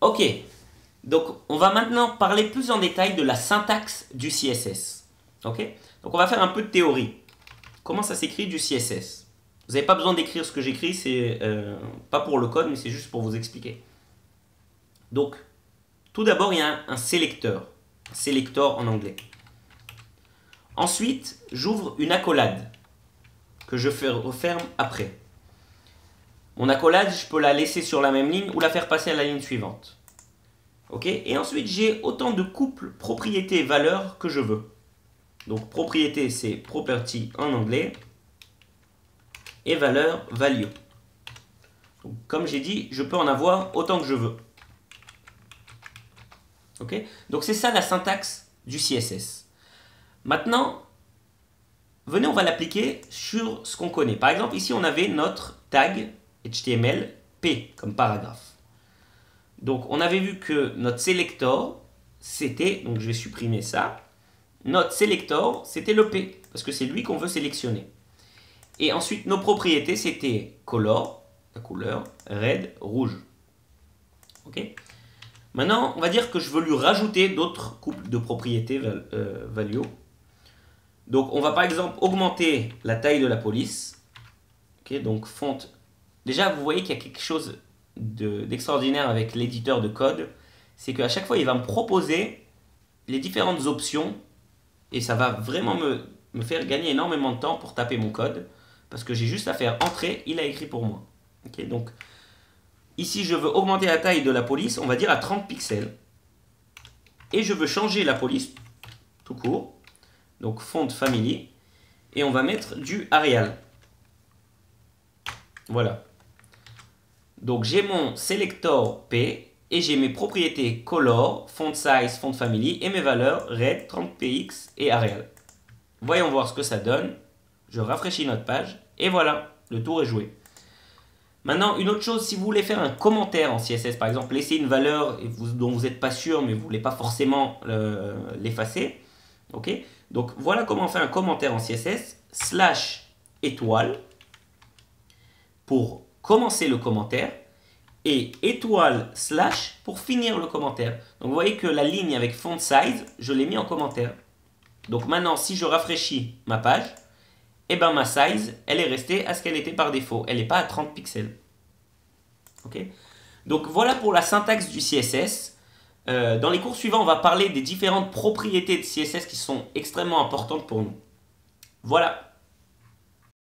Ok, donc on va maintenant parler plus en détail de la syntaxe du CSS. Ok, donc on va faire un peu de théorie. Comment ça s'écrit du CSS? Vous n'avez pas besoin d'écrire ce que j'écris, c'est pas pour le code, mais c'est juste pour vous expliquer. Donc, tout d'abord, il y a un sélecteur en anglais. Ensuite, j'ouvre une accolade que je referme après. Mon accolade, je peux la laisser sur la même ligne ou la faire passer à la ligne suivante. Ok? Et ensuite, j'ai autant de couples propriétés et valeurs que je veux. Donc, propriété, c'est property en anglais. Et valeur, value. Donc, comme j'ai dit, je peux en avoir autant que je veux. Ok? Donc, c'est ça la syntaxe du CSS. Maintenant, venez, on va l'appliquer sur ce qu'on connaît. Par exemple, ici, on avait notre tag HTML P comme paragraphe. Donc, on avait vu que notre selector, c'était, donc je vais supprimer ça, notre selector, c'était le P, parce que c'est lui qu'on veut sélectionner. Et ensuite, nos propriétés, c'était color, la couleur, red, rouge. Ok? Maintenant, on va dire que je veux lui rajouter d'autres couples de propriétés value. Donc, on va par exemple augmenter la taille de la police. Ok, donc font. Déjà, vous voyez qu'il y a quelque chose d'extraordinaire avec l'éditeur de code. C'est qu'à chaque fois, il va me proposer les différentes options. Et ça va vraiment me faire gagner énormément de temps pour taper mon code. Parce que j'ai juste à faire entrer, il a écrit pour moi. Ok, donc, ici, je veux augmenter la taille de la police. On va dire à 30 pixels. Et je veux changer la police tout court. Donc font family, et on va mettre du Arial. Voilà. Donc j'ai mon selector P, et j'ai mes propriétés color, font size, font family, et mes valeurs red, 30px et Arial. Voyons voir ce que ça donne. Je rafraîchis notre page, et voilà, le tour est joué. Maintenant, une autre chose, si vous voulez faire un commentaire en CSS, par exemple, laisser une valeur dont vous n'êtes pas sûr, mais vous ne voulez pas forcément l'effacer, ok? Donc voilà comment on fait un commentaire en CSS, /étoile pour commencer le commentaire et étoile / pour finir le commentaire. Donc vous voyez que la ligne avec font size, je l'ai mis en commentaire. Donc maintenant, si je rafraîchis ma page, et ben ma size, elle est restée à ce qu'elle était par défaut. Elle n'est pas à 30 pixels. Ok? Donc voilà pour la syntaxe du CSS. Dans les cours suivants, on va parler des différentes propriétés de CSS qui sont extrêmement importantes pour nous. Voilà.